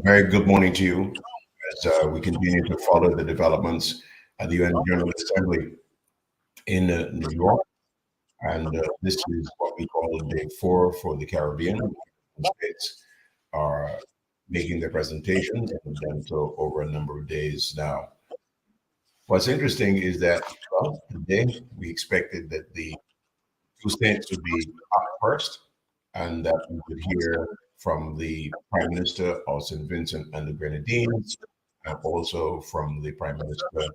Very good morning to you as we continue to follow the developments at the UN General Assembly in New York. And this is what we call day 4 for the Caribbean. The states are making their presentations and have done so over a number of days now. What's interesting is that, well, today we expected that the two states would be up first and that we would hear from the Prime Minister of St. Vincent and the Grenadines, and also from the Prime Minister of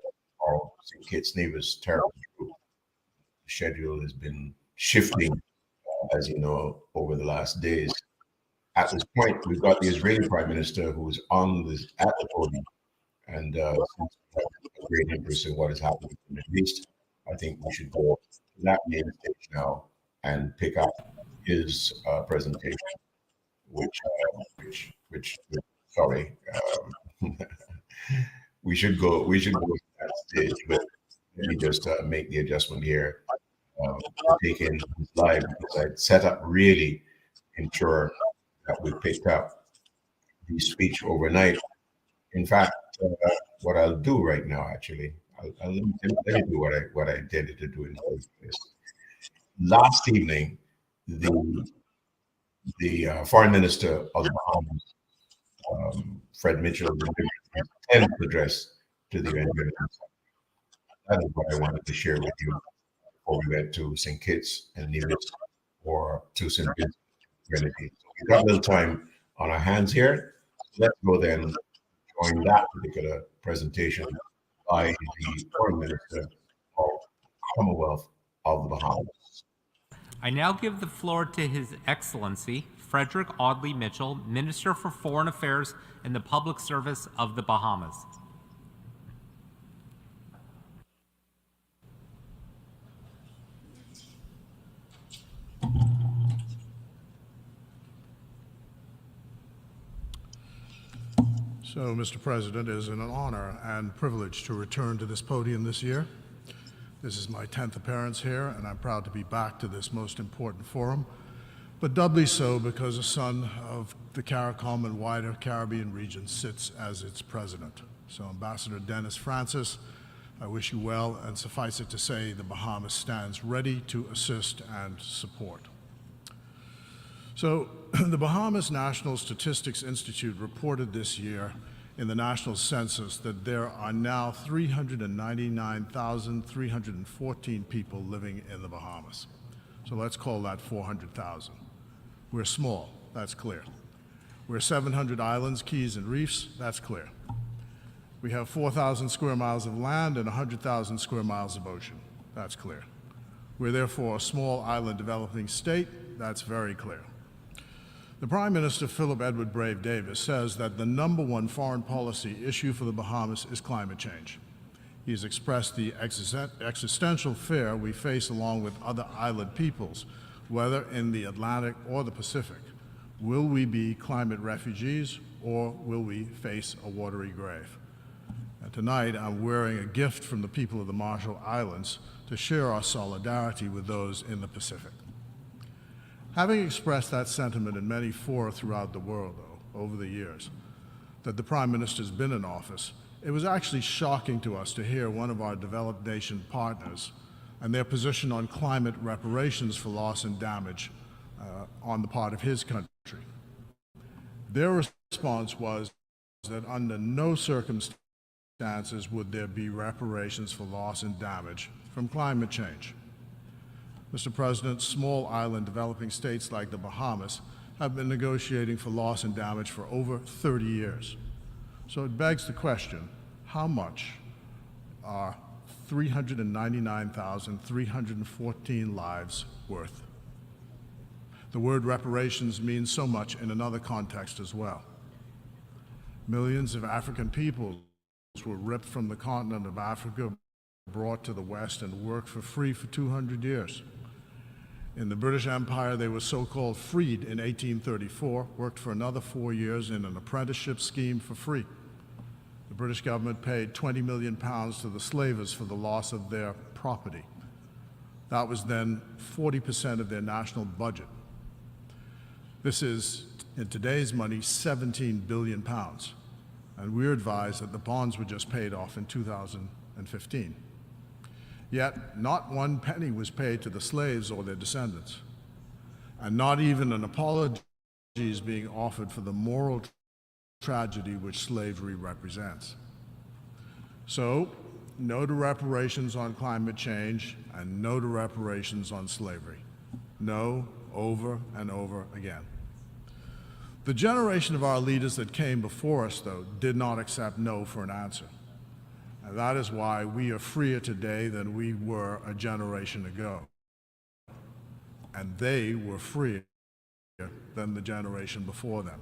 St. Kitts and Nevis territory. The schedule has been shifting, as you know, over the last days. At this point, we've got the Israeli Prime Minister who is at the podium, and since we have a great interest in what is happening in the Middle East, I think we should go to that main stage now and pick up his presentation, sorry, we should go to that stage, but let me just make the adjustment here to take in his live, because I'd set up really ensure that we picked up the speech overnight. In fact, what I'll do right now, actually, let me do what I intended to do in the first place. Last evening, the Foreign Minister of the Bahamas, Fred Mitchell, delivered his 10th address to the UN. That is what I wanted to share with you before we went to St. Kitts and Nevis or to St. Vincent and Grenadines. So we've got a little time on our hands here. Let's go then join that particular presentation by the Foreign Minister of Commonwealth of the Bahamas. I now give the floor to His Excellency Frederick Audley Mitchell, Minister for Foreign Affairs and the Public Service of the Bahamas. So, Mr. President, it is an honor and privilege to return to this podium this year. This is my 10th appearance here, and I'm proud to be back to this most important forum, but doubly so because a son of the Caricom and wider Caribbean region sits as its president. So, Ambassador Dennis Francis, I wish you well, and suffice it to say, the Bahamas stands ready to assist and support. So, the Bahamas National Statistics Institute reported this year in the national census that there are now 399,314 people living in the Bahamas. So let's call that 400,000. We're small, that's clear. We're 700 islands, keys, and reefs, that's clear. We have 4,000 square miles of land and 100,000 square miles of ocean, that's clear. We're therefore a small island developing state, that's very clear. The Prime Minister, Philip Edward Brave Davis, says that the #1 foreign policy issue for the Bahamas is climate change. He has expressed the existential fear we face along with other island peoples, whether in the Atlantic or the Pacific. Will we be climate refugees or will we face a watery grave? And tonight, I'm wearing a gift from the people of the Marshall Islands to share our solidarity with those in the Pacific. Having expressed that sentiment in many fora throughout the world, though, over the years, that the Prime Minister's been in office, it was actually shocking to us to hear one of our developed nation partners and their position on climate reparations for loss and damage on the part of his country. Their response was that under no circumstances would there be reparations for loss and damage from climate change. Mr. President, small island developing states like the Bahamas have been negotiating for loss and damage for over 30 years. So it begs the question, how much are 399,314 lives worth? The word reparations means so much in another context as well. Millions of African peoples were ripped from the continent of Africa, brought to the West, and worked for free for 200 years. In the British Empire, they were so-called freed in 1834, worked for another 4 years in an apprenticeship scheme for free. The British government paid £20 million to the slavers for the loss of their property. That was then 40% of their national budget. This is, in today's money, 17 billion pounds. And we're advised that the bonds were just paid off in 2015. Yet, not one penny was paid to the slaves or their descendants, and not even an apology is being offered for the moral tragedy which slavery represents. So, no to reparations on climate change, and no to reparations on slavery. No, over and over again. The generation of our leaders that came before us, though, did not accept no for an answer. And that is why we are freer today than we were a generation ago. And they were freer than the generation before them.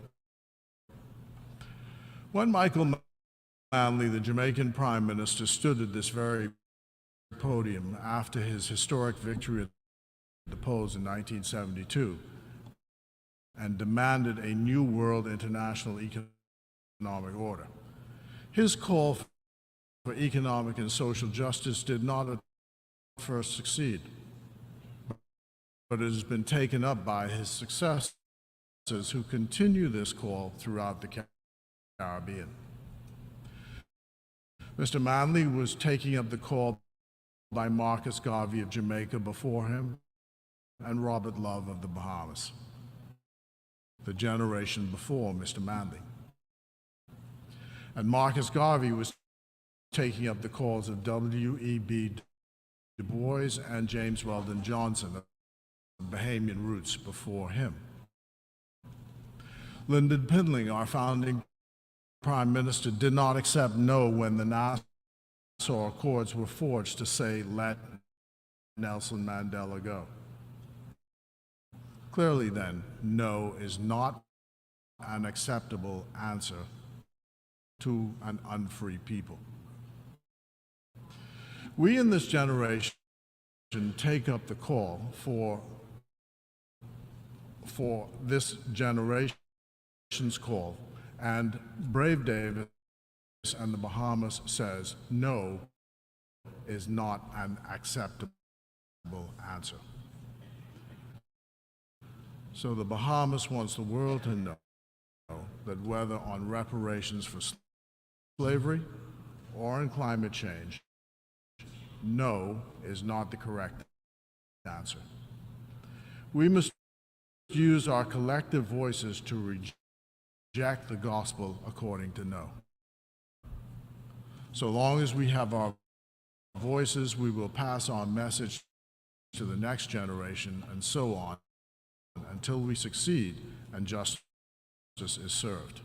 When Michael Manley, the Jamaican Prime Minister, stood at this very podium after his historic victory at the polls in 1972 and demanded a new world international economic order, his call for economic and social justice did not at first succeed, but it has been taken up by his successors who continue this call throughout the Caribbean. Mr. Manley was taking up the call by Marcus Garvey of Jamaica before him and Robert Love of the Bahamas, the generation before Mr. Manley. And Marcus Garvey was taking up the calls of W.E.B. Du Bois and James Weldon Johnson of Bahamian roots before him. Lyndon Pindling, our founding Prime Minister, did not accept no when the Nassau Accords were forged to say, let Nelson Mandela go. Clearly then, no is not an acceptable answer to an unfree people. We in this generation take up the call for this generation's call, and Brave Davis and the Bahamas says no is not an acceptable answer. So the Bahamas wants the world to know that whether on reparations for slavery or on climate change, no is not the correct answer. We must use our collective voices to reject the gospel according to no. So long as we have our voices, we will pass our message to the next generation and so on until we succeed and justice is served.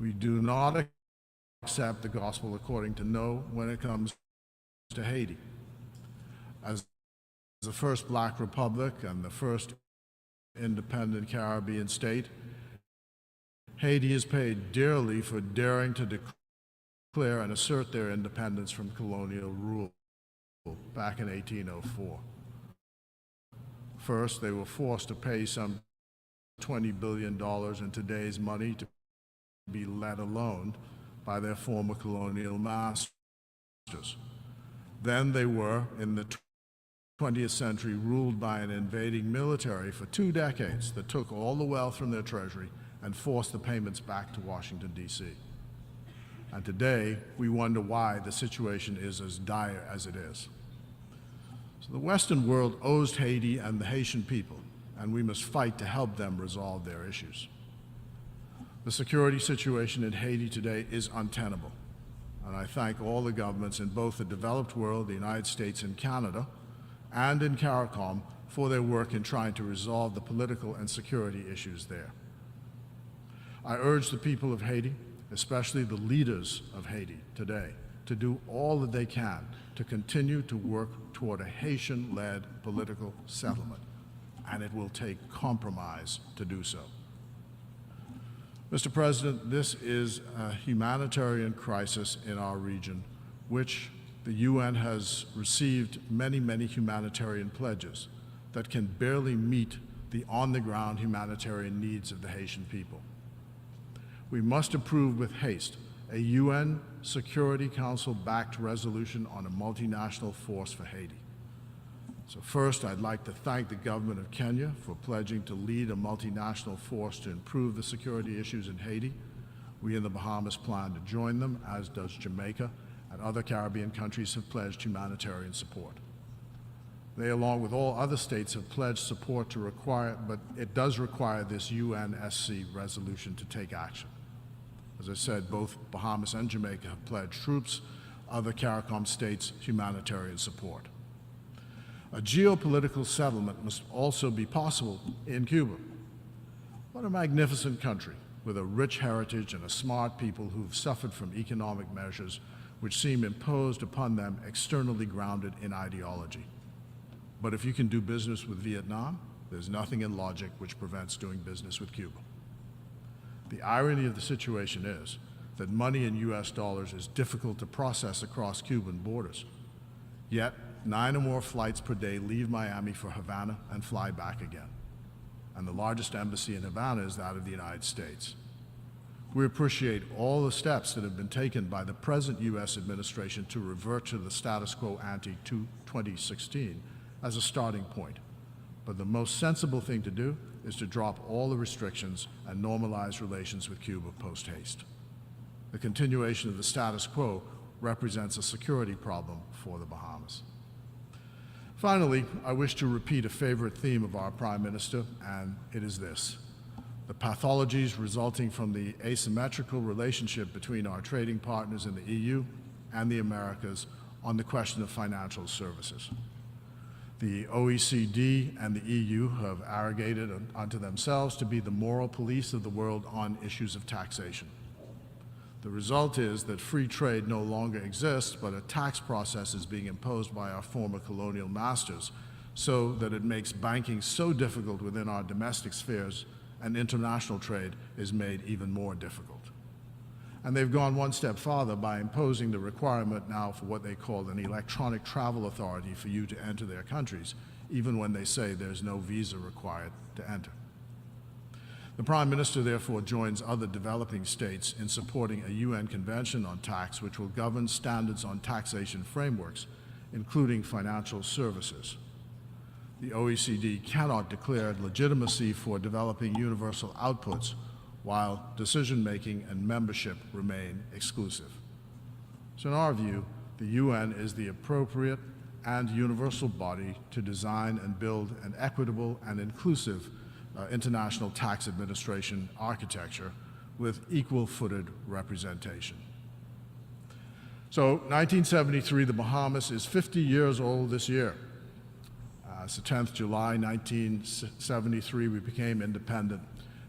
We do not accept the gospel according to no when it comes to Haiti. As the first Black republic and the first independent Caribbean state, Haiti has paid dearly for daring to declare and assert their independence from colonial rule back in 1804. First, they were forced to pay some $20 billion in today's money to be let alone by their former colonial masters. Then they were, in the 20th century, ruled by an invading military for 2 decades that took all the wealth from their treasury and forced the payments back to Washington, D.C. And today, we wonder why the situation is as dire as it is. So the Western world owes Haiti and the Haitian people, and we must fight to help them resolve their issues. The security situation in Haiti today is untenable, and I thank all the governments in both the developed world, the United States and Canada, and in Caricom for their work in trying to resolve the political and security issues there. I urge the people of Haiti, especially the leaders of Haiti today, to do all that they can to continue to work toward a Haitian-led political settlement, and it will take compromise to do so. Mr. President, this is a humanitarian crisis in our region, which the UN has received many, many humanitarian pledges that can barely meet the on-the-ground humanitarian needs of the Haitian people. We must approve with haste a UN Security Council-backed resolution on a multinational force for Haiti. So first, I'd like to thank the government of Kenya for pledging to lead a multinational force to improve the security issues in Haiti. We in the Bahamas plan to join them, as does Jamaica, and other Caribbean countries have pledged humanitarian support. They, along with all other states, have pledged support to require, but it does require this UNSC resolution to take action. As I said, both Bahamas and Jamaica have pledged troops, other Caricom states humanitarian support. A geopolitical settlement must also be possible in Cuba. What a magnificent country, with a rich heritage and a smart people who've suffered from economic measures which seem imposed upon them externally grounded in ideology. But if you can do business with Vietnam, there's nothing in logic which prevents doing business with Cuba. The irony of the situation is that money in US dollars is difficult to process across Cuban borders. Yet, 9 or more flights per day leave Miami for Havana and fly back again. And the largest embassy in Havana is that of the United States. We appreciate all the steps that have been taken by the present US administration to revert to the status quo ante to 2016 as a starting point. But the most sensible thing to do is to drop all the restrictions and normalize relations with Cuba post-haste. The continuation of the status quo represents a security problem for the Bahamas. Finally, I wish to repeat a favorite theme of our Prime Minister, and it is this: the pathologies resulting from the asymmetrical relationship between our trading partners in the EU and the Americas on the question of financial services. The OECD and the EU have arrogated unto themselves to be the moral police of the world on issues of taxation. The result is that free trade no longer exists, but a tax process is being imposed by our former colonial masters, so that it makes banking so difficult within our domestic spheres, and international trade is made even more difficult. And they've gone one step farther by imposing the requirement now for what they call an electronic travel authority for you to enter their countries, even when they say there's no visa required to enter. The Prime Minister therefore joins other developing states in supporting a UN Convention on Tax which will govern standards on taxation frameworks, including financial services. The OECD cannot declare legitimacy for developing universal outputs while decision-making and membership remain exclusive. So in our view, the UN is the appropriate and universal body to design and build an equitable and inclusive international tax administration architecture with equal-footed representation. So 1973, the Bahamas is 50 years old this year. It's the 10th July 1973, we became independent.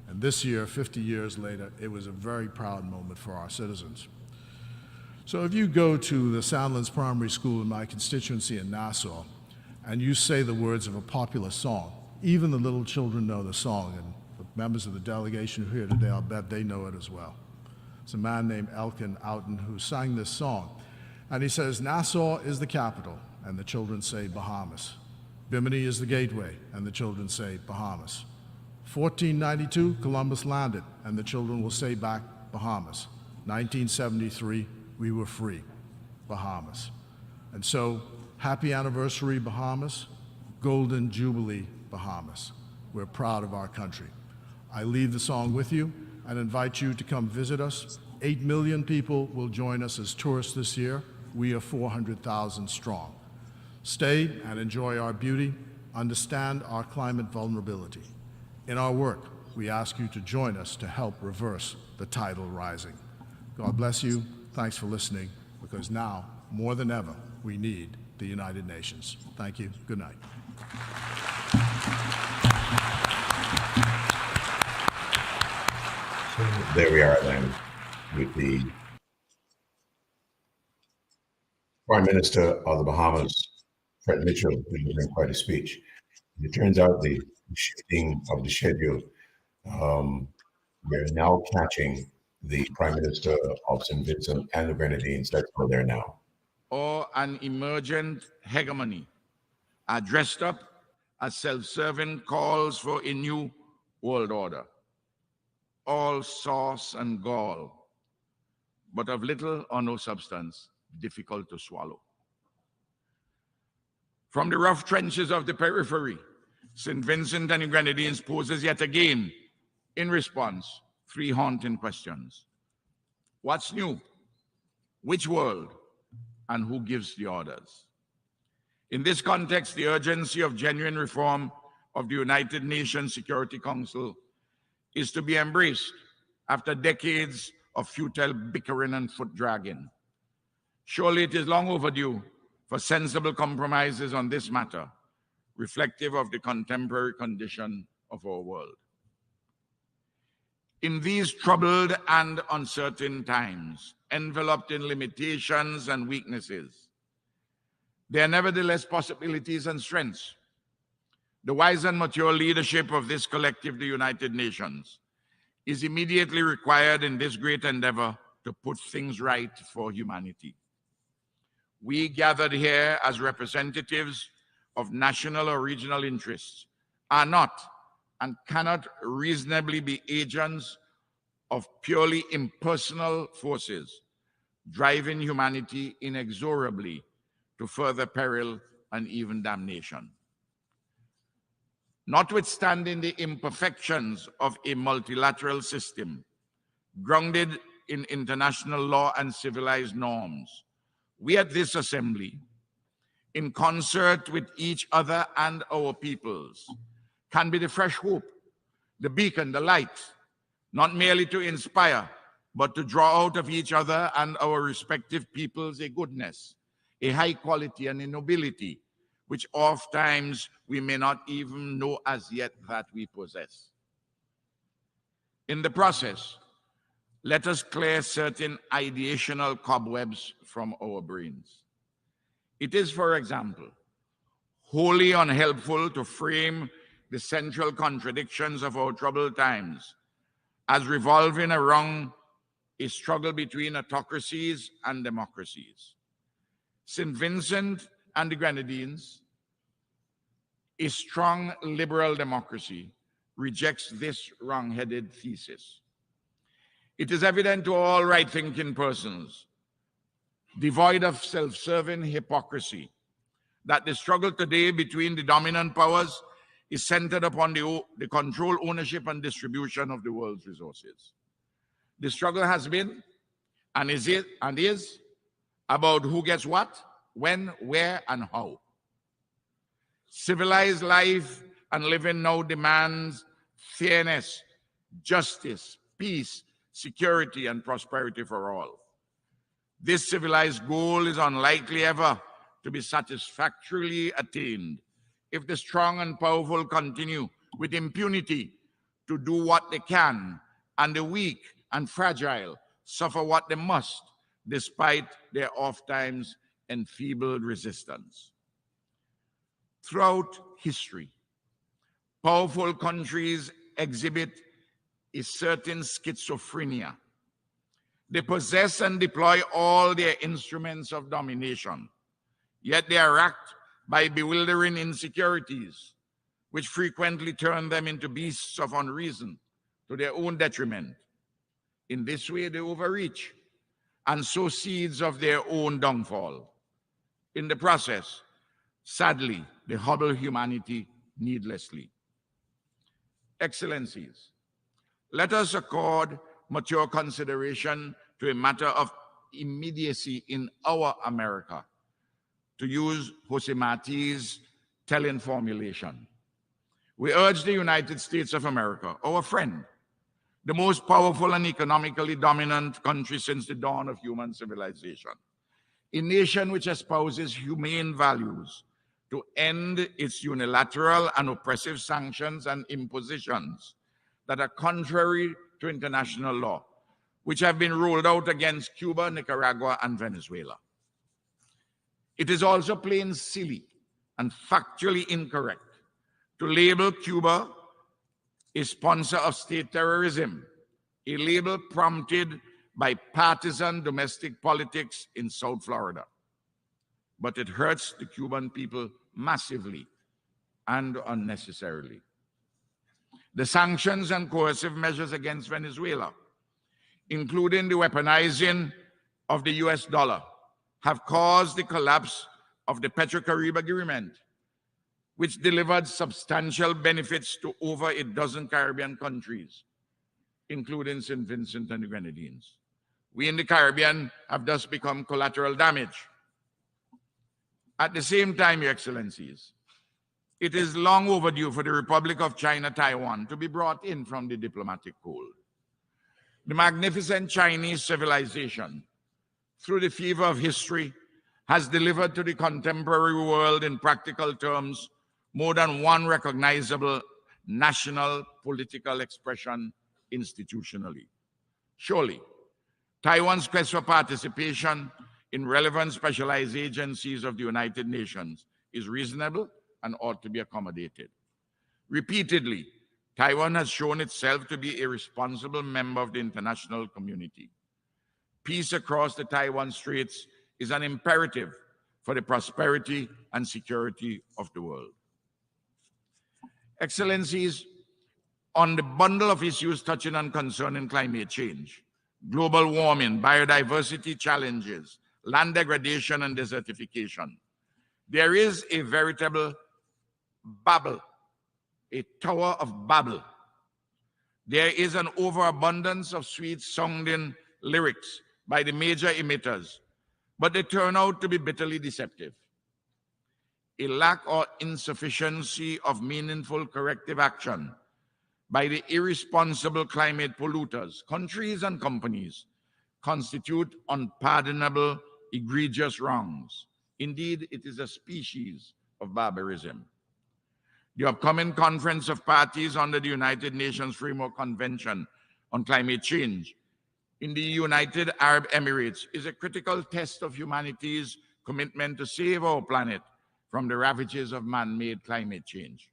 And this year, 50 years later, it was a very proud moment for our citizens. So if you go to the Sandlands Primary School in my constituency in Nassau, and you say the words of a popular song, even the little children know the song, and the members of the delegation who are here today, I'll bet they know it as well. It's a man named Elkin Outen who sang this song. And he says, Nassau is the capital, and the children say Bahamas. Bimini is the gateway, and the children say Bahamas. 1492, Columbus landed, and the children will say back Bahamas. 1973, we were free, Bahamas. And so, happy anniversary, Bahamas, golden jubilee, Bahamas. We're proud of our country. I leave the song with you and invite you to come visit us. 8 million people will join us as tourists this year. We are 400,000 strong. Stay and enjoy our beauty. Understand our climate vulnerability. In our work, we ask you to join us to help reverse the tidal rising. God bless you. Thanks for listening, because now, more than ever, we need the United Nations. Thank you. Good night. So there we are then, with the Prime Minister of the Bahamas, Fred Mitchell, delivering quite a speech. It turns out the shifting of the schedule, we're now catching the Prime Minister of St. Vincent and the Grenadines. Let's go there now. Or an emergent hegemony are dressed up as self-serving calls for a new world order. All sauce and gall, but of little or no substance, difficult to swallow. From the rough trenches of the periphery, St. Vincent and Grenadines poses yet again, in response, three haunting questions. What's new? Which world? And who gives the orders? In this context, the urgency of genuine reform of the United Nations Security Council is to be embraced after decades of futile bickering and foot-dragging. Surely it is long overdue for sensible compromises on this matter, reflective of the contemporary condition of our world. In these troubled and uncertain times, enveloped in limitations and weaknesses, there are nevertheless possibilities and strengths. The wise and mature leadership of this collective, the United Nations, is immediately required in this great endeavor to put things right for humanity. We gathered here as representatives of national or regional interests are not and cannot reasonably be agents of purely impersonal forces driving humanity inexorably to further peril and even damnation. Notwithstanding the imperfections of a multilateral system grounded in international law and civilized norms, we at this assembly, in concert with each other and our peoples, can be the fresh hope, the beacon, the light, not merely to inspire, but to draw out of each other and our respective peoples a goodness, a high quality and a nobility, which oftentimes we may not even know as yet that we possess. In the process, let us clear certain ideational cobwebs from our brains. It is, for example, wholly unhelpful to frame the central contradictions of our troubled times as revolving around a struggle between autocracies and democracies. St. Vincent and the Grenadines, a strong liberal democracy, rejects this wrong-headed thesis. It is evident to all right-thinking persons, devoid of self-serving hypocrisy, that the struggle today between the dominant powers is centered upon the control, ownership, and distribution of the world's resources. The struggle has been and is about who gets what, when, where, and how. Civilized life and living now demands fairness, justice, peace, security, and prosperity for all. This civilized goal is unlikely ever to be satisfactorily attained if the strong and powerful continue with impunity to do what they can, and the weak and fragile suffer what they must, despite their oftentimes enfeebled resistance. Throughout history, powerful countries exhibit a certain schizophrenia. They possess and deploy all their instruments of domination, yet they are racked by bewildering insecurities, which frequently turn them into beasts of unreason to their own detriment. In this way, they overreach and sow seeds of their own downfall. In the process, sadly, they hobble humanity needlessly. Excellencies, let us accord mature consideration to a matter of immediacy in our America, to use Jose Marti's telling formulation. We urge the United States of America, our friend, the most powerful and economically dominant country since the dawn of human civilization, a nation which espouses humane values, to end its unilateral and oppressive sanctions and impositions that are contrary to international law, which have been rolled out against Cuba, Nicaragua, and Venezuela. It is also plain silly and factually incorrect to label Cuba a sponsor of state terrorism, a label prompted by partisan domestic politics in South Florida. But it hurts the Cuban people massively and unnecessarily. The sanctions and coercive measures against Venezuela, including the weaponizing of the US dollar, have caused the collapse of the Petro-Carib Agreement, which delivered substantial benefits to over a dozen Caribbean countries, including St. Vincent and the Grenadines. We in the Caribbean have thus become collateral damage. At the same time, Your Excellencies, it is long overdue for the Republic of China, Taiwan to be brought in from the diplomatic cold. The magnificent Chinese civilization, through the fever of history, has delivered to the contemporary world in practical terms more than one recognizable national political expression institutionally. Surely, Taiwan's quest for participation in relevant specialized agencies of the United Nations is reasonable and ought to be accommodated. Repeatedly, Taiwan has shown itself to be a responsible member of the international community. Peace across the Taiwan Straits is an imperative for the prosperity and security of the world. Excellencies, on the bundle of issues touching on concerning climate change, global warming, biodiversity challenges, land degradation and desertification, there is a veritable Babel, a tower of Babel. There is an overabundance of sweet-sounding lyrics by the major emitters, but they turn out to be bitterly deceptive. A lack or insufficiency of meaningful corrective action by the irresponsible climate polluters, countries and companies, constitute unpardonable, egregious wrongs. Indeed, it is a species of barbarism. The upcoming Conference of Parties under the United Nations Framework Convention on Climate Change in the United Arab Emirates is a critical test of humanity's commitment to save our planet from the ravages of man-made climate change.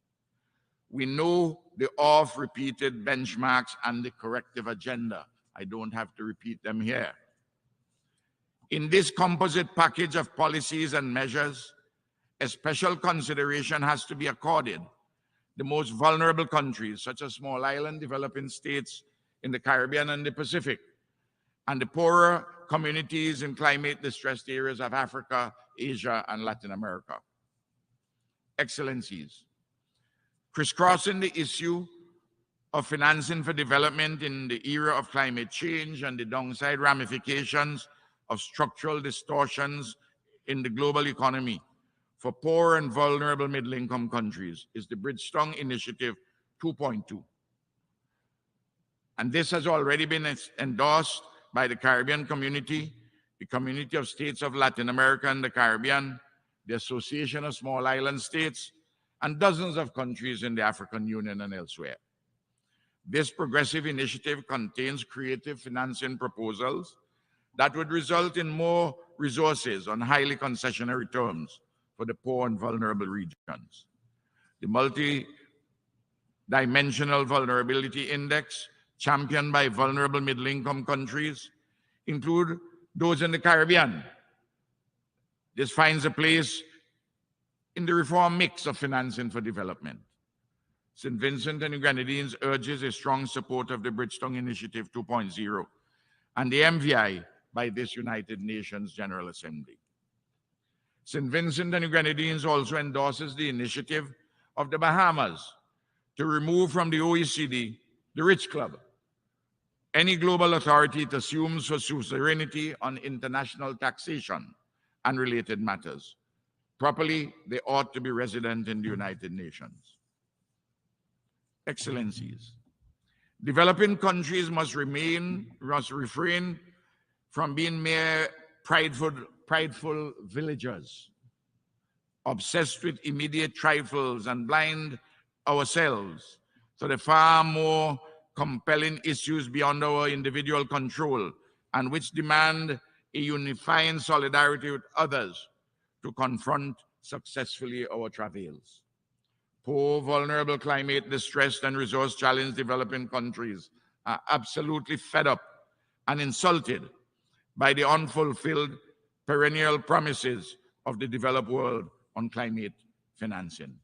We know the oft-repeated benchmarks and the corrective agenda. I don't have to repeat them here. In this composite package of policies and measures, a special consideration has to be accorded the most vulnerable countries, such as small island developing states in the Caribbean and the Pacific, and the poorer communities in climate-distressed areas of Africa, Asia, and Latin America. Excellencies, crisscrossing the issue of financing for development in the era of climate change and the downside ramifications of structural distortions in the global economy for poor and vulnerable middle-income countries is the Bridgestone Initiative 2.2. And this has already been endorsed by the Caribbean community, the Community of States of Latin America and the Caribbean, the Association of Small Island States, and dozens of countries in the African Union and elsewhere. This progressive initiative contains creative financing proposals that would result in more resources on highly concessionary terms for the poor and vulnerable regions. The multi-dimensional vulnerability index championed by vulnerable middle-income countries include those in the Caribbean. This finds a place in the reform mix of financing for development. St. Vincent and the Grenadines urges a strong support of the Bridgestone Initiative 2.0 and the MVI by this United Nations General Assembly. St. Vincent and the Grenadines also endorses the initiative of the Bahamas to remove from the OECD, the Rich Club, any global authority it assumes for suzerainty on international taxation and related matters. Properly, they ought to be resident in the United Nations. Excellencies, developing countries must refrain from being mere prideful villagers, obsessed with immediate trifles and blind ourselves to the far more compelling issues beyond our individual control and which demand a unifying solidarity with others to confront successfully our travails. Poor, vulnerable, climate-distressed, and resource-challenged developing countries are absolutely fed up and insulted by the unfulfilled perennial promises of the developed world on climate financing.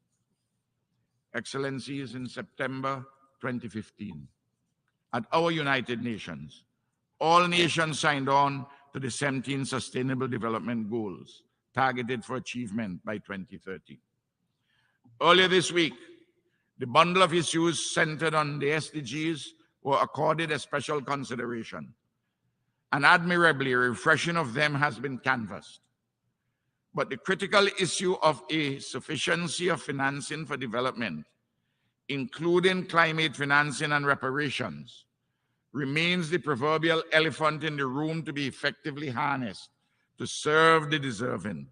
Excellencies, in September 2015, at our United Nations, all nations signed on to the 17 Sustainable Development Goals targeted for achievement by 2030. Earlier this week, the bundle of issues centered on the SDGs were accorded a special consideration, and admirably, a refreshing of them has been canvassed. But the critical issue of a sufficiency of financing for development, including climate financing and reparations, remains the proverbial elephant in the room to be effectively harnessed to serve the deserving.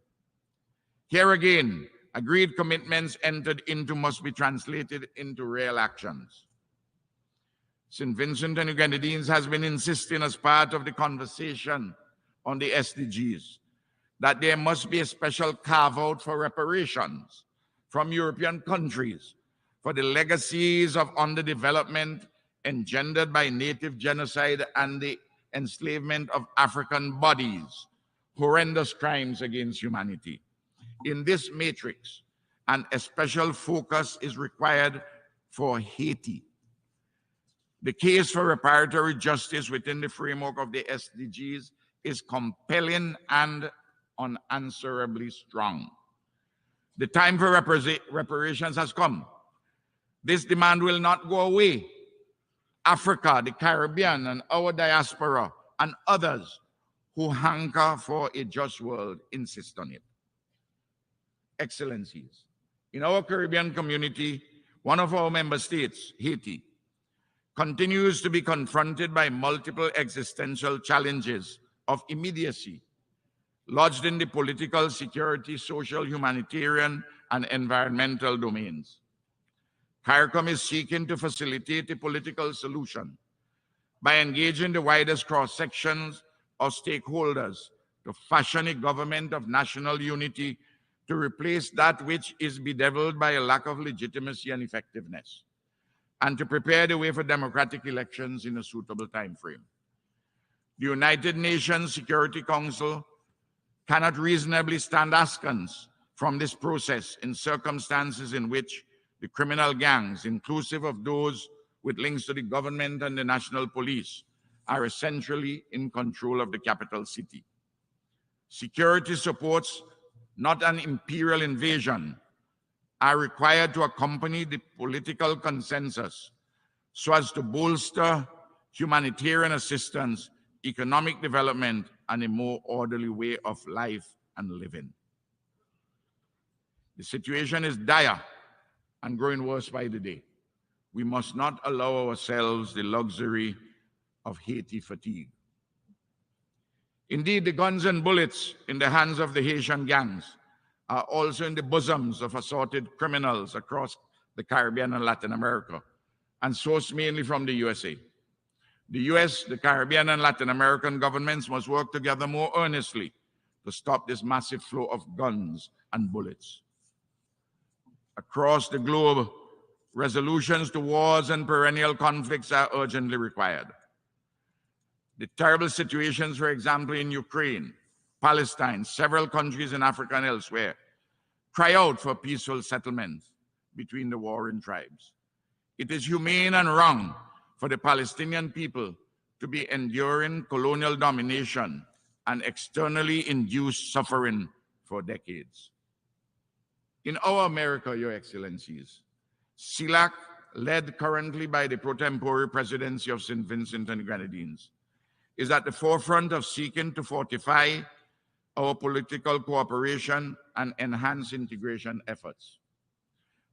Here again, agreed commitments entered into must be translated into real actions. St. Vincent and Grenadines has been insisting as part of the conversation on the SDGs that there must be a special carve-out for reparations from European countries for the legacies of underdevelopment engendered by native genocide and the enslavement of African bodies, horrendous crimes against humanity. In this matrix, an special focus is required for Haiti. The case for reparatory justice within the framework of the SDGs is compelling and unanswerably strong. The time for reparations has come. This demand will not go away. Africa, the Caribbean, and our diaspora, and others who hanker for a just world insist on it. Excellencies, in our Caribbean community, one of our member states, Haiti, continues to be confronted by multiple existential challenges of immediacy, lodged in the political, security, social, humanitarian, and environmental domains. Caricom is seeking to facilitate a political solution by engaging the widest cross-sections of stakeholders to fashion a government of national unity to replace that which is bedeviled by a lack of legitimacy and effectiveness, and to prepare the way for democratic elections in a suitable time frame. The United Nations Security Council cannot reasonably stand askance from this process in circumstances in which the criminal gangs, inclusive of those with links to the government and the national police, are essentially in control of the capital city. Security supports, not an imperial invasion, are required to accompany the political consensus so as to bolster humanitarian assistance, economic development, and a more orderly way of life and living. The situation is dire and growing worse by the day. We must not allow ourselves the luxury of Haiti fatigue. Indeed, the guns and bullets in the hands of the Haitian gangs are also in the bosoms of assorted criminals across the Caribbean and Latin America, and sourced mainly from the USA. The US, the Caribbean, and Latin American governments must work together more earnestly to stop this massive flow of guns and bullets. Across the globe, resolutions to wars and perennial conflicts are urgently required. The terrible situations, for example, in Ukraine, Palestine, several countries in Africa and elsewhere, cry out for peaceful settlement between the warring tribes. It is humane and wrong for the Palestinian people to be enduring colonial domination and externally induced suffering for decades. In our America, Your Excellencies, CELAC, led currently by the pro tempore presidency of St. Vincent and Grenadines, is at the forefront of seeking to fortify our political cooperation and enhance integration efforts.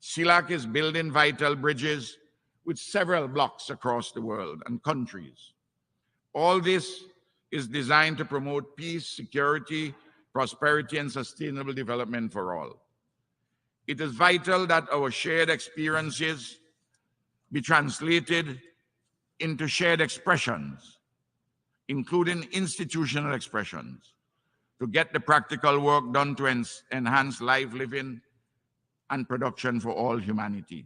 CELAC is building vital bridges with several blocs across the world and countries. All this is designed to promote peace, security, prosperity, and sustainable development for all. It is vital that our shared experiences be translated into shared expressions, including institutional expressions, to get the practical work done to enhance life, living, and production for all humanity.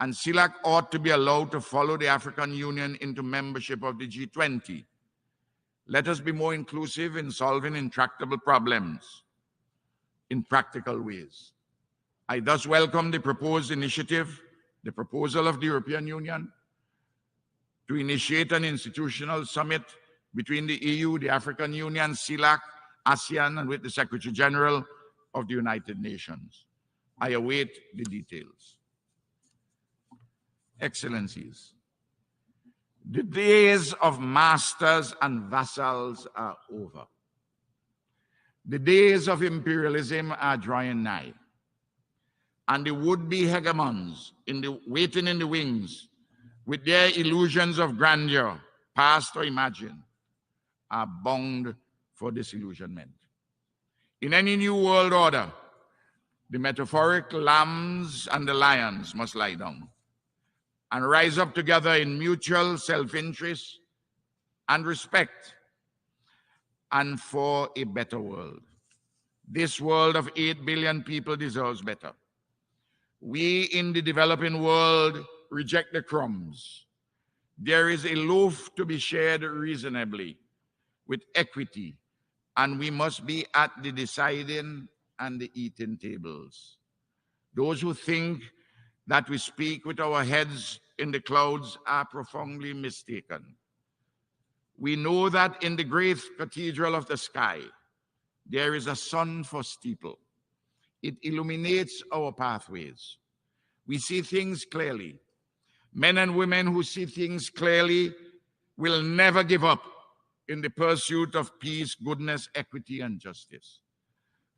And CELAC ought to be allowed to follow the African Union into membership of the G20. Let us be more inclusive in solving intractable problems in practical ways. I thus welcome the proposed initiative, the proposal of the European Union to initiate an institutional summit between the EU, the African Union, CELAC, ASEAN, and with the Secretary General of the United Nations. I await the details. Excellencies, the days of masters and vassals are over. The days of imperialism are drawing nigh, and the would-be hegemons waiting in the wings with their illusions of grandeur, past or imagined, are bound for disillusionment. In any new world order, the metaphoric lambs and the lions must lie down and rise up together in mutual self-interest and respect, and for a better world. This world of 8 billion people deserves better. We in the developing world reject the crumbs. There is a loaf to be shared reasonably, with equity, and we must be at the deciding and the eating tables. Those who think that we speak with our heads in the clouds are profoundly mistaken. We know that in the great cathedral of the sky, there is a sun for steeple. It illuminates our pathways. We see things clearly. Men and women who see things clearly will never give up in the pursuit of peace, goodness, equity, and justice.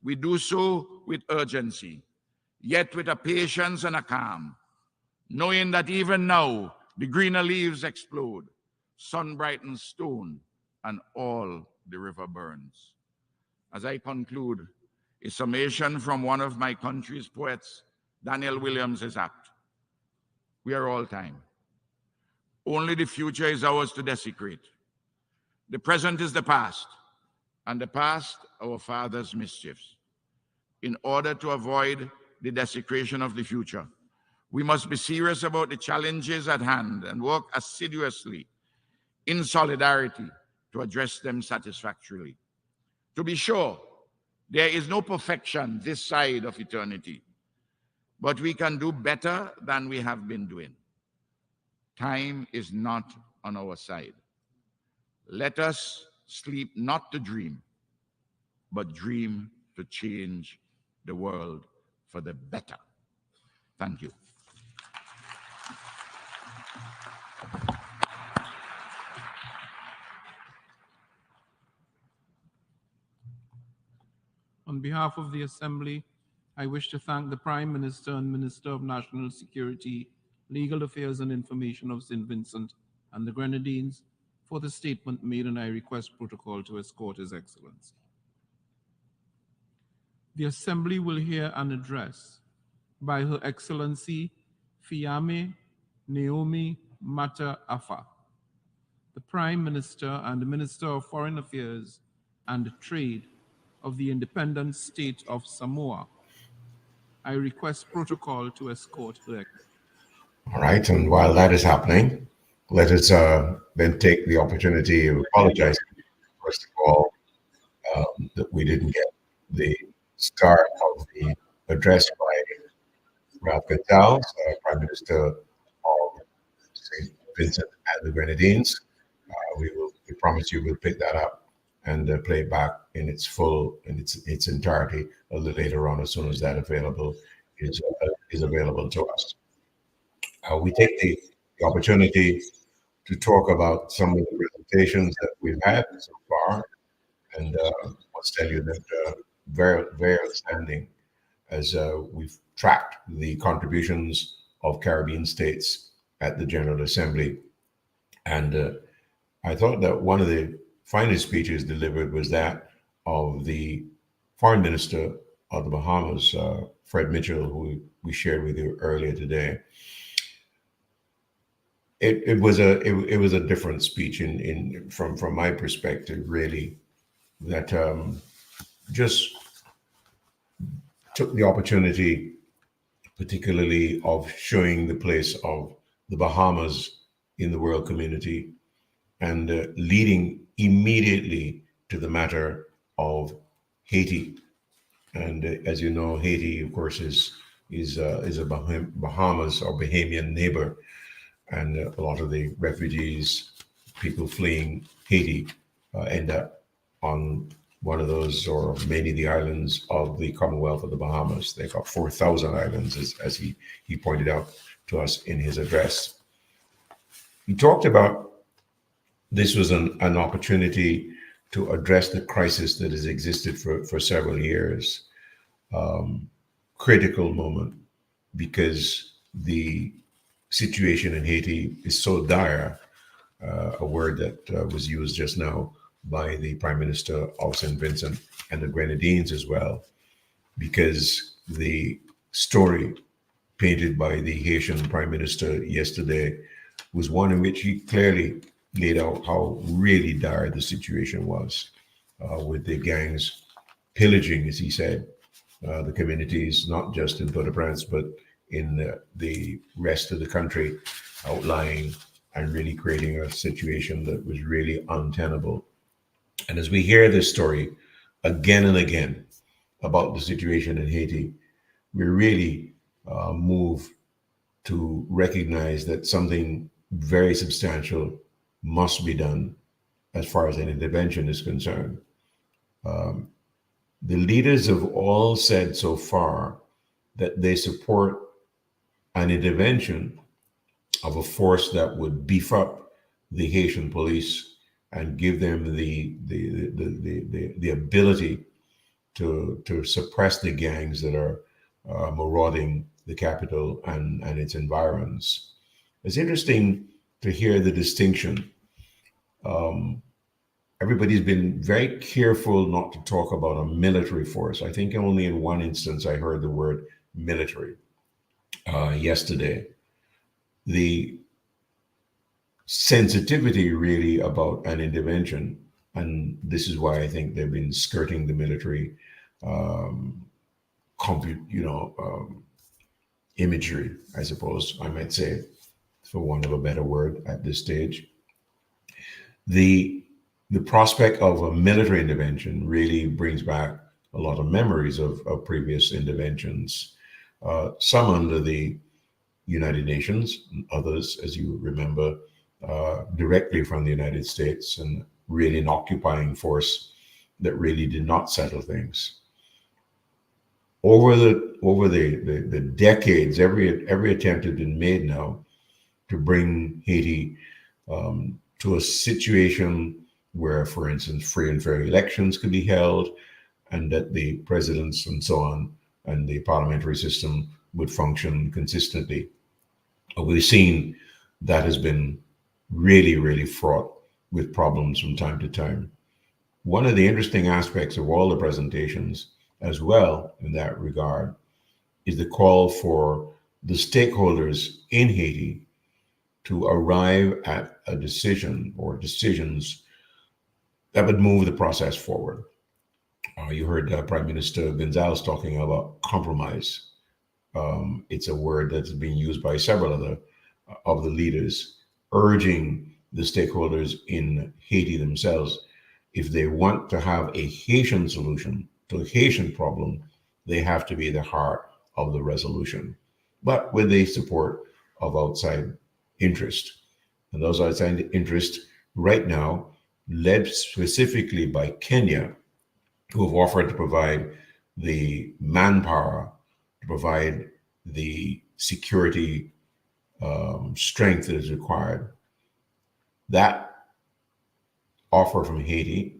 We do so with urgency, yet with a patience and a calm, knowing that even now the greener leaves explode, sun brightens stone, and all the river burns. As I conclude, a summation from one of my country's poets, Daniel Williams, is apt. We are all time. Only the future is ours to desecrate. The present is the past, and the past our fathers' mischiefs. In order to avoid the desecration of the future, we must be serious about the challenges at hand and work assiduously in solidarity to address them satisfactorily. To be sure, there is no perfection this side of eternity, but we can do better than we have been doing. Time is not on our side. Let us sleep not to dream, but dream to change the world for the better. Thank you. On behalf of the Assembly, I wish to thank the Prime Minister and Minister of National Security, Legal Affairs and Information of St. Vincent and the Grenadines for the statement made, and I request protocol to escort His Excellency. The Assembly will hear an address by Her Excellency Fiame Naomi Mata Afa, the Prime Minister and the Minister of Foreign Affairs and Trade of the independent state of Samoa. I request protocol to escort her. All right, and while that is happening, let us then take the opportunity of apologizing, first of all, that we didn't get the start of the address by Ralph Gonzalez, Prime Minister of St. Vincent and the Grenadines. We promise you we'll pick that up and play it back in its full, in its entirety a little later on, as soon as that is available to us. We take the opportunity to talk about some of the presentations that we've had so far, and I must tell you that very, very outstanding, as we've tracked the contributions of Caribbean states at the General Assembly. And I thought that one of the finest speeches delivered was that of the Foreign Minister of the Bahamas, Fred Mitchell, who we shared with you earlier today. It was a different speech from my perspective, really, that just took the opportunity, particularly of showing the place of the Bahamas in the world community, and leading immediately to the matter of Haiti. And as you know, Haiti, of course, is a Bahamas or Bahamian neighbor, and a lot of the refugees, people fleeing Haiti, end up on one of those, or many of the islands of the Commonwealth of the Bahamas. They got 4,000 islands, as he pointed out to us in his address. He talked about this was an opportunity to address the crisis that has existed for several years. Critical moment, because the situation in Haiti is so dire, a word that was used just now by the Prime Minister of St. Vincent and the Grenadines as well, because the story painted by the Haitian Prime Minister yesterday was one in which he clearly laid out how really dire the situation was, with the gangs pillaging, as he said, the communities, not just in Port-au-Prince, but in the rest of the country, outlying and really creating a situation that was really untenable. And as we hear this story again and again about the situation in Haiti, we really move to recognize that something very substantial must be done as far as an intervention is concerned. The leaders have all said so far that they support an intervention of a force that would beef up the Haitian police and give them the ability to suppress the gangs that are marauding the capital and its environs. It's interesting to hear the distinction. Everybody's been very careful not to talk about a military force. I think only in one instance I heard the word military yesterday. The sensitivity really about an intervention, and this is why I think they've been skirting the military imagery, I suppose I might say, for want of a better word at this stage. The prospect of a military intervention really brings back a lot of memories of previous interventions, some under the United Nations, others, as you remember, directly from the United States, and really an occupying force that really did not settle things. Over the decades, every attempt has been made now to bring Haiti to a situation where, for instance, free and fair elections could be held, and that the presidents and so on and the parliamentary system would function consistently. We've seen that has been really, really fraught with problems from time to time. One of the interesting aspects of all the presentations as well in that regard is the call for the stakeholders in Haiti to arrive at a decision or decisions that would move the process forward. You heard Prime Minister Gonzalez talking about compromise. It's a word that's being used by several other of the leaders, urging the stakeholders in Haiti themselves, if they want to have a Haitian solution to a Haitian problem, they have to be the heart of the resolution, but with the support of outside interest. And those outside interests right now, led specifically by Kenya, who have offered to provide the manpower, to provide the security strength that is required. That offer from Kenya,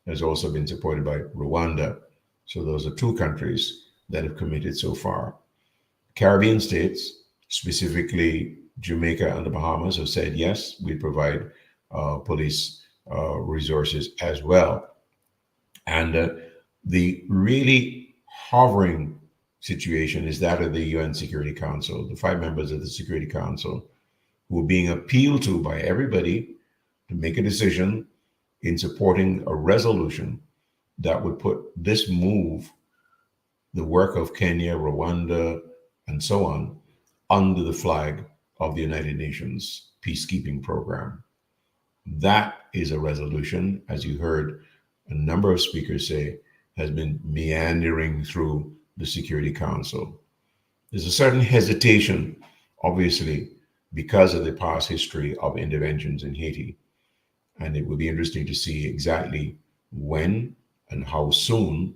has also been supported by Rwanda. So those are two countries that have committed so far. Caribbean states, specifically Jamaica and the Bahamas, have said, yes, we provide police resources as well. And the really hovering situation is that of the UN Security Council, the 5 members of the Security Council, who are being appealed to by everybody to make a decision in supporting a resolution that would put this move, the work of Kenya, Rwanda, and so on, under the flag of the United Nations peacekeeping program. That is a resolution, as you heard a number of speakers say, has been meandering through the Security Council. There's a certain hesitation, obviously, because of the past history of interventions in Haiti. And it will be interesting to see exactly when and how soon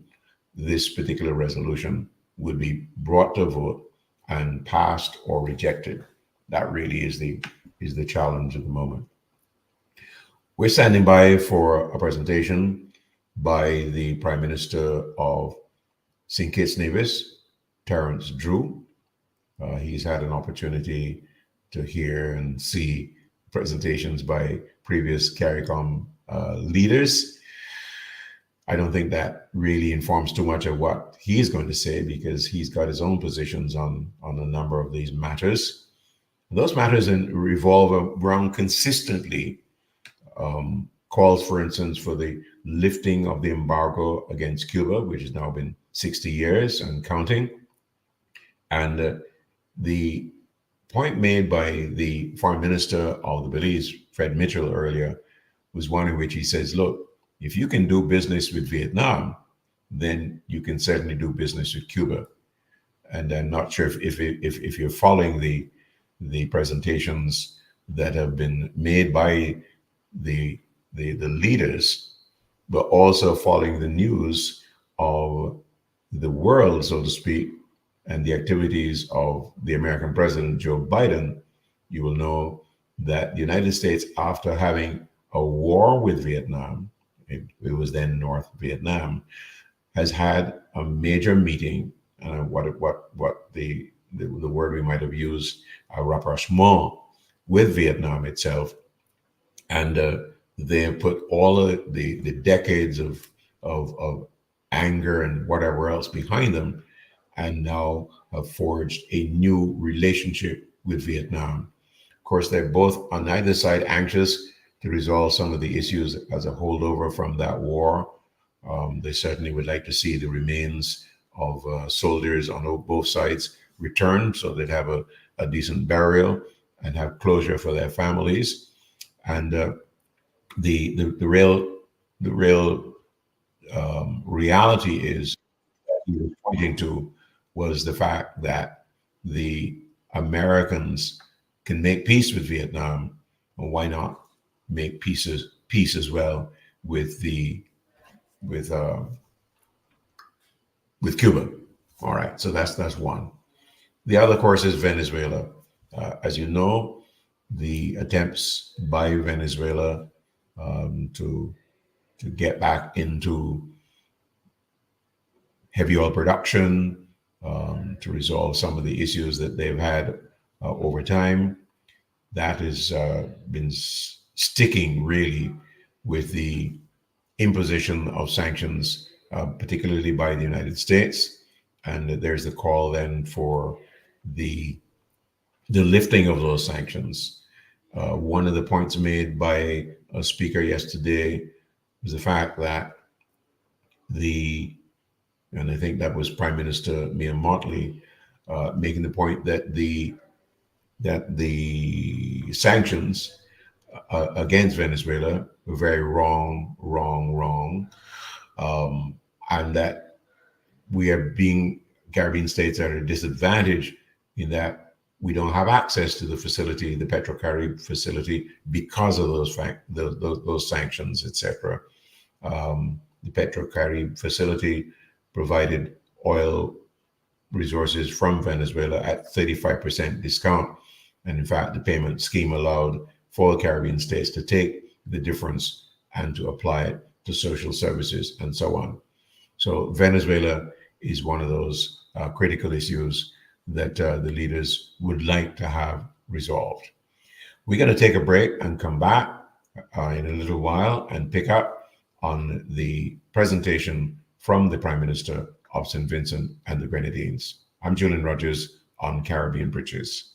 this particular resolution would be brought to a vote and passed or rejected. That really is the challenge at the moment. We're standing by for a presentation by the Prime Minister of St. Kitts and Nevis, Terence Drew. He's had an opportunity to hear and see presentations by previous Caricom leaders. I don't think that really informs too much of what he's going to say, because he's got his own positions on a number of these matters. Those matters revolve around consistently calls, for instance, for the lifting of the embargo against Cuba, which has now been 60 years and counting. And the point made by the Foreign Minister of the Belize, Fred Mitchell, earlier was one in which he says, look, if you can do business with Vietnam, then you can certainly do business with Cuba. And I'm not sure if you're following the presentations that have been made by the leaders, but also following the news of the world, so to speak, and the activities of the American President Joe Biden, you will know that the United States, after having a war with Vietnam, it was then North Vietnam, has had a major meeting, what the word we might have used, a rapprochement with Vietnam itself. And they have put all of the decades of anger and whatever else behind them, and now have forged a new relationship with Vietnam. Of course, they're both on either side anxious to resolve some of the issues as a holdover from that war. They certainly would like to see the remains of soldiers on both sides returned, so they'd have a decent burial and have closure for their families. And the real reality is that he was pointing to was the fact that the Americans can make peace with Vietnam, and why not make peace as well with Cuba. All right, so that's one. The other, of course, is Venezuela. As you know, the attempts by Venezuela to get back into heavy oil production, to resolve some of the issues that they've had over time, that has been sticking really with the imposition of sanctions, particularly by the United States. And there's the call then for the lifting of those sanctions. One of the points made by a speaker yesterday was the fact that and I think that was Prime Minister Mia Mottley, making the point that the sanctions against Venezuela were very wrong, and that Caribbean states are at a disadvantage in that we don't have access to the facility, the Petrocaribe facility, because of those sanctions, etc. The Petrocaribe facility provided oil resources from Venezuela at 35% discount. And in fact, the payment scheme allowed for the Caribbean states to take the difference and to apply it to social services and so on. So Venezuela is one of those critical issues that the leaders would like to have resolved. We're going to take a break and come back in a little while and pick up on the presentation from the Prime Minister of St. Vincent and the Grenadines. I'm Julian Rogers on Caribbean Bridges.